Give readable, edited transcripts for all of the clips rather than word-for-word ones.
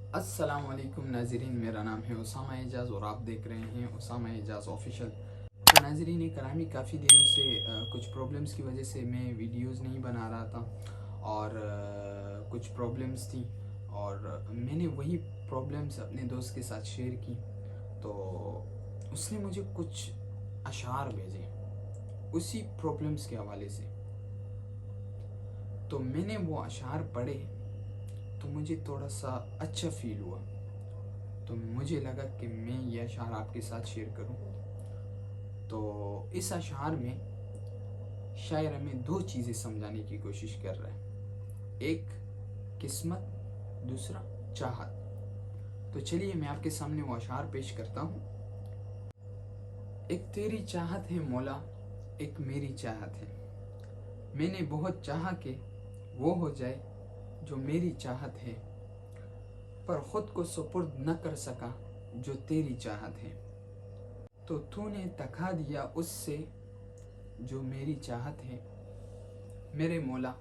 अस्सलाम वालेकुम नाज़रीन, मेरा नाम है उसामा एजाज़ और आप देख रहे हैं उसामा एजाज़ ऑफिशियल। तो नाज़रीन करामी, काफ़ी दिनों से कुछ प्रॉब्लम्स की वजह से मैं वीडियोस नहीं बना रहा था और कुछ प्रॉब्लम्स थी और मैंने वही प्रॉब्लम्स अपने दोस्त के साथ शेयर की। तो उसने मुझे कुछ अशार भेजे उसी प्रॉब्लम्स के हवाले से। तो मैंने वो अशार पढ़े तो मुझे थोड़ा सा अच्छा फील हुआ। तो मुझे लगा कि मैं ये अशार आपके साथ शेयर करूं। तो इस अशार में शायर हमें दो चीज़ें समझाने की कोशिश कर रहा है, एक किस्मत, दूसरा चाहत। तो चलिए मैं आपके सामने वो अशार पेश करता हूँ। एक तेरी चाहत है मौला, एक मेरी चाहत है। मैंने बहुत चाहा कि वो हो जाए जो मेरी चाहत है, पर खुद को सुपुर्द न कर सका जो तेरी चाहत है। तो तूने तका दिया उससे जो मेरी चाहत है। मेरे मौला,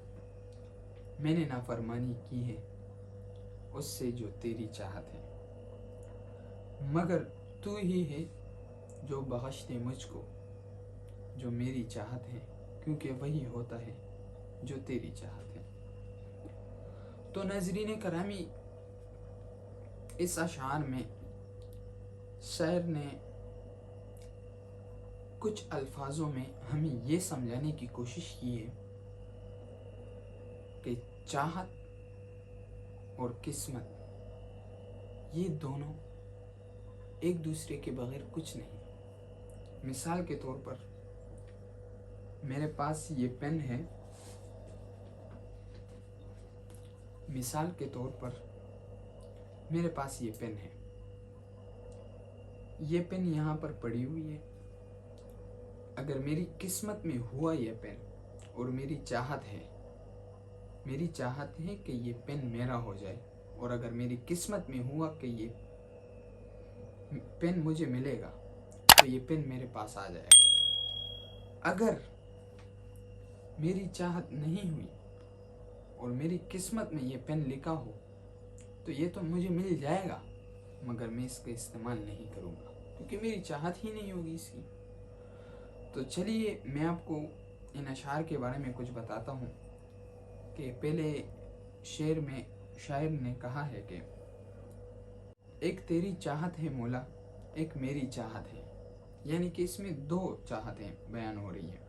मैंने नाफरमानी की है उससे जो तेरी चाहत है, मगर तू ही है जो बख्श दे मुझको जो मेरी चाहत है, क्योंकि वही होता है जो तेरी चाहत है। तो नाज़रीन करामी, इस अशार में शायर ने कुछ अल्फाजों में हमें ये समझाने की कोशिश की है कि चाहत और किस्मत ये दोनों एक दूसरे के बगैर कुछ नहीं। मिसाल के तौर पर मेरे पास ये पेन है, मिसाल के तौर पर मेरे पास ये पेन है, ये पेन यहाँ पर पड़ी हुई है। अगर मेरी किस्मत में हुआ ये पेन और मेरी चाहत है कि ये पेन मेरा हो जाए, और अगर मेरी किस्मत में हुआ कि ये पेन मुझे मिलेगा तो ये पेन मेरे पास आ जाएगा। अगर मेरी चाहत नहीं हुई और मेरी किस्मत में ये पेन लिखा हो तो ये तो मुझे मिल जाएगा, मगर मैं इसका इस्तेमाल नहीं करूँगा क्योंकि मेरी चाहत ही नहीं होगी इसकी। तो चलिए मैं आपको इन अशार के बारे में कुछ बताता हूँ कि पहले शेर में शायर ने कहा है कि एक तेरी चाहत है मौला, एक मेरी चाहत है। यानी कि इसमें दो चाहतें बयान हो रही है,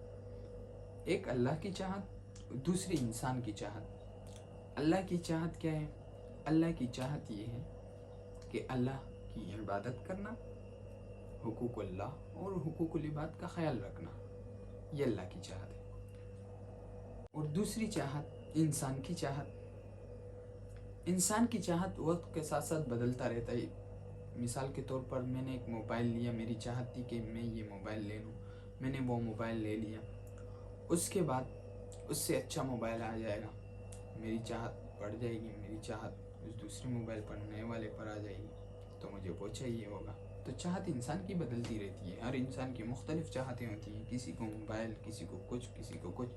एक अल्लाह की चाहत, दूसरी इंसान की चाहत। अल्लाह की चाहत क्या है? अल्लाह की चाहत ये है कि अल्लाह की इबादत करना, हुकूक अल्लाह और हुकूकुल इबाद का ख्याल रखना, ये अल्लाह की चाहत है। और दूसरी चाहत इंसान की चाहत। इंसान की चाहत वक्त के साथ साथ बदलता रहता है। मिसाल के तौर पर मैंने एक मोबाइल लिया, मेरी चाहत थी कि मैं ये मोबाइल ले लूँ, मैंने वो मोबाइल ले लिया। उसके बाद उससे अच्छा मोबाइल आ जाएगा, मेरी चाहत बढ़ जाएगी, मेरी चाहत उस दूसरे मोबाइल पर, नए वाले पर आ जाएगी, तो मुझे वो चाहिए होगा। तो चाहत इंसान की बदलती रहती है, हर इंसान की मुख्तलिफ चाहतें होती हैं, किसी को मोबाइल, किसी को कुछ, किसी को कुछ।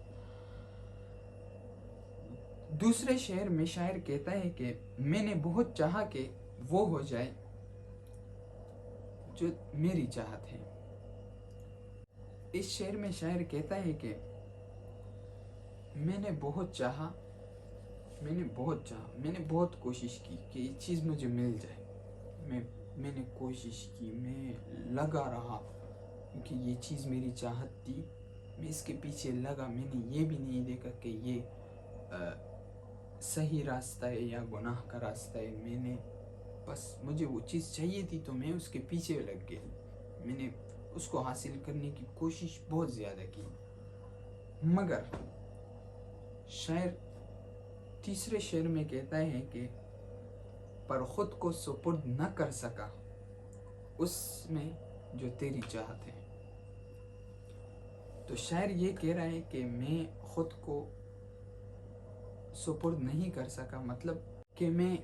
दूसरे शेर में शायर कहता है कि मैंने बहुत चाहा कि वो हो जाए जो मेरी चाहत है। इस शेर में शायर कहता है कि मैंने बहुत चाहा, मैंने बहुत कोशिश की कि ये चीज़ मुझे मिल जाए। मैंने कोशिश की, मैं लगा रहा क्योंकि ये चीज़ मेरी चाहत थी, मैं इसके पीछे लगा। मैंने ये भी नहीं देखा कि ये सही रास्ता है या गुनाह का रास्ता है। मैंने बस, मुझे वो चीज़ चाहिए थी तो मैं उसके पीछे लग गया। मैंने उसको हासिल करने की कोशिश बहुत ज़्यादा की, मगर शायर तीसरे शेर में कहता है कि पर खुद को सुपुर्द न कर सका उसमें जो तेरी चाहत है। तो शायर ये कह रहा है कि मैं खुद को सुपुर्द नहीं कर सका, मतलब कि मैं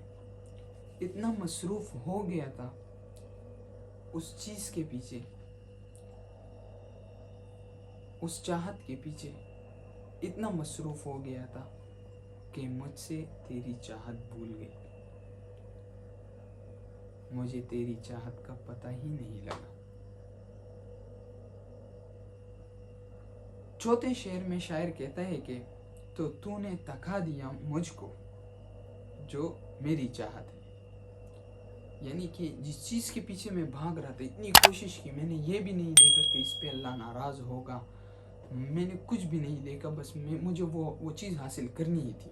इतना मसरूफ़ हो गया था उस चीज़ के पीछे, उस चाहत के पीछे इतना मसरूफ़ हो गया था कि मुझसे तेरी चाहत भूल गई। مجھے تیری چاہت کا پتہ ہی نہیں لگا۔ چوتھے شعر میں شاعر کہتا ہے کہ تو نے تکا دیا مجھ کو جو میری چاہت ہے، یعنی کہ جس چیز کے پیچھے میں بھاگ رہا تھا، اتنی کوشش کی، میں نے یہ بھی نہیں دیکھا کہ اس پہ اللہ ناراض ہوگا، میں نے کچھ بھی نہیں دیکھا، بس مجھے وہ چیز حاصل کرنی ہی تھی۔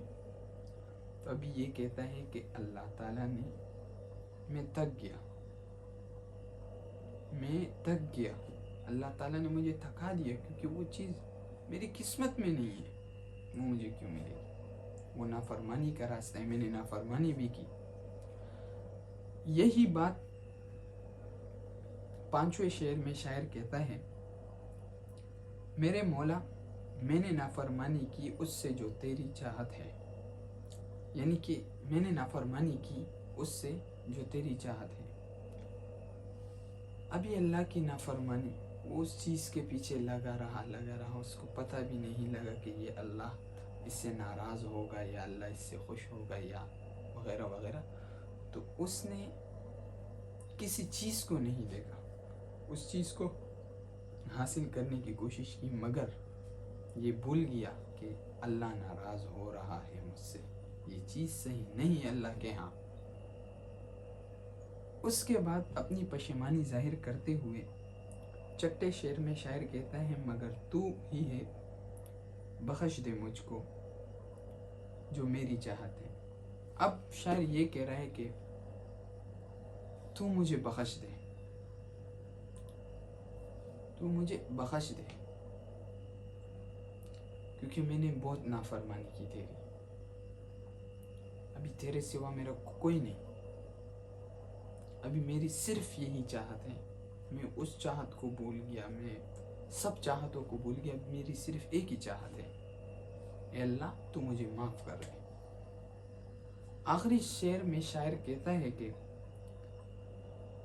تو ابھی یہ کہتا ہے کہ اللہ تعالیٰ نے، میں تک گیا، اللہ تعالیٰ نے مجھے تھکا دیا، کیونکہ وہ چیز میری قسمت میں نہیں ہے، وہ مجھے کیوں ملے گی؟ وہ نافرمانی کا راستہ ہے، میں نے نافرمانی بھی کی۔ یہی بات پانچویں شعر میں شاعر کہتا ہے، میرے مولا میں نے نافرمانی کی اس سے جو تیری چاہت ہے، یعنی کہ میں نے نافرمانی کی اس سے جو تیری چاہت ہے۔ ابھی اللہ کی نافرمانی، وہ اس چیز کے پیچھے لگا رہا، اس کو پتہ بھی نہیں لگا کہ یہ اللہ اس سے ناراض ہوگا یا اللہ اس سے خوش ہوگا یا وغیرہ وغیرہ۔ تو اس نے کسی چیز کو نہیں دیکھا، اس چیز کو حاصل کرنے کی کوشش کی، مگر یہ بھول گیا کہ اللہ ناراض ہو رہا ہے مجھ سے، یہ چیز صحیح نہیں ہے اللہ کے ہاں۔ اس کے بعد اپنی پشیمانی ظاہر کرتے ہوئے چھٹے شعر میں شاعر کہتا ہے، مگر تو ہی ہے بخش دے مجھ کو جو میری چاہت ہے۔ اب شاعر یہ کہہ رہا ہے کہ تو مجھے بخش دے، تو مجھے بخش دے، کیونکہ میں نے بہت نافرمانی کی تیری، ابھی تیرے سوا میرا کوئی نہیں، ابھی میری صرف یہی چاہت ہے، میں اس چاہت کو بھول گیا، میں سب چاہتوں کو بھول گیا، میری صرف ایک ہی چاہت ہے، اے اللہ تو مجھے معاف کر دے۔ آخری شعر میں شاعر کہتا ہے کہ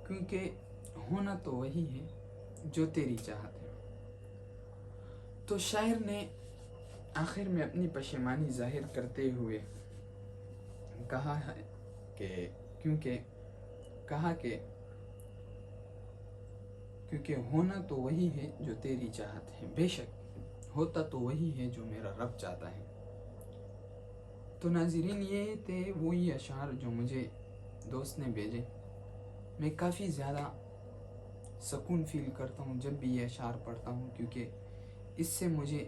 کیونکہ ہونا تو وہی ہے جو تیری چاہت ہے۔ تو شاعر نے آخر میں اپنی پشیمانی ظاہر کرتے ہوئے کہا ہے کہ کیونکہ ہونا تو وہی ہے جو تیری چاہت ہے، بے شک ہوتا تو وہی ہے جو میرا رب چاہتا ہے۔ تو ناظرین، یہ تھے وہی اشعار جو مجھے دوست نے بھیجے۔ میں کافی زیادہ سکون فیل کرتا ہوں جب بھی یہ اشعار پڑھتا ہوں، کیونکہ اس سے مجھے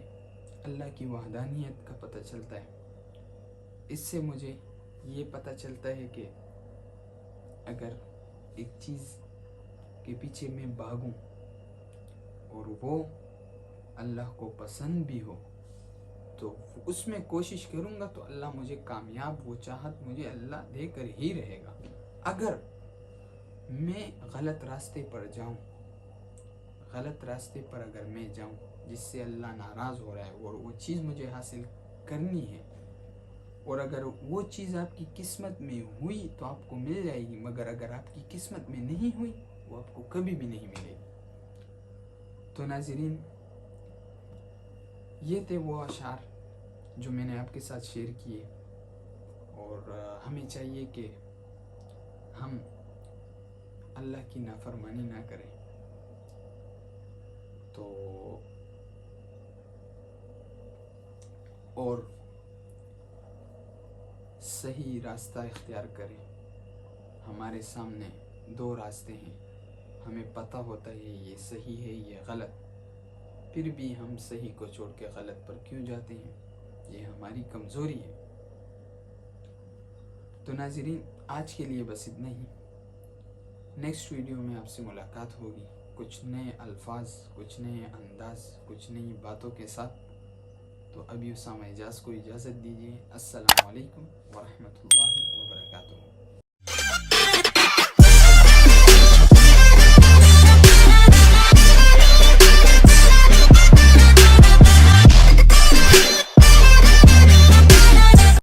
اللہ کی وحدانیت کا پتہ چلتا ہے، اس سے مجھے یہ پتہ چلتا ہے کہ اگر ایک چیز کے پیچھے میں بھاگوں اور وہ اللہ کو پسند بھی ہو تو اس میں کوشش کروں گا تو اللہ مجھے کامیاب، وہ چاہت مجھے اللہ دے کر ہی رہے گا۔ اگر میں غلط راستے پر اگر میں جاؤں جس سے اللہ ناراض ہو رہا ہے اور وہ چیز مجھے حاصل کرنی ہے، اور اگر وہ چیز آپ کی قسمت میں ہوئی تو آپ کو مل جائے گی، مگر اگر آپ کی قسمت میں نہیں ہوئی وہ آپ کو کبھی بھی نہیں ملے گی۔ تو ناظرین، یہ تھے وہ اشعار جو میں نے آپ کے ساتھ شیئر کیے، اور ہمیں چاہیے کہ ہم اللہ کی نافرمانی نہ کریں، تو اور صحیح راستہ اختیار کریں۔ ہمارے سامنے دو راستے ہیں، ہمیں پتہ ہوتا ہے یہ صحیح ہے یہ غلط، پھر بھی ہم صحیح کو چھوڑ کے غلط پر کیوں جاتے ہیں؟ یہ ہماری کمزوری ہے۔ تو ناظرین، آج کے لیے بس اتنا ہی۔ نیکسٹ ویڈیو میں آپ سے ملاقات ہوگی، کچھ نئے الفاظ، کچھ نئے انداز، کچھ نئی باتوں کے ساتھ۔ تو ابھی اسامہ اعجاز کو اجازت دیجیے۔ السلام علیکم ورحمۃ اللہ وبرکاتہ۔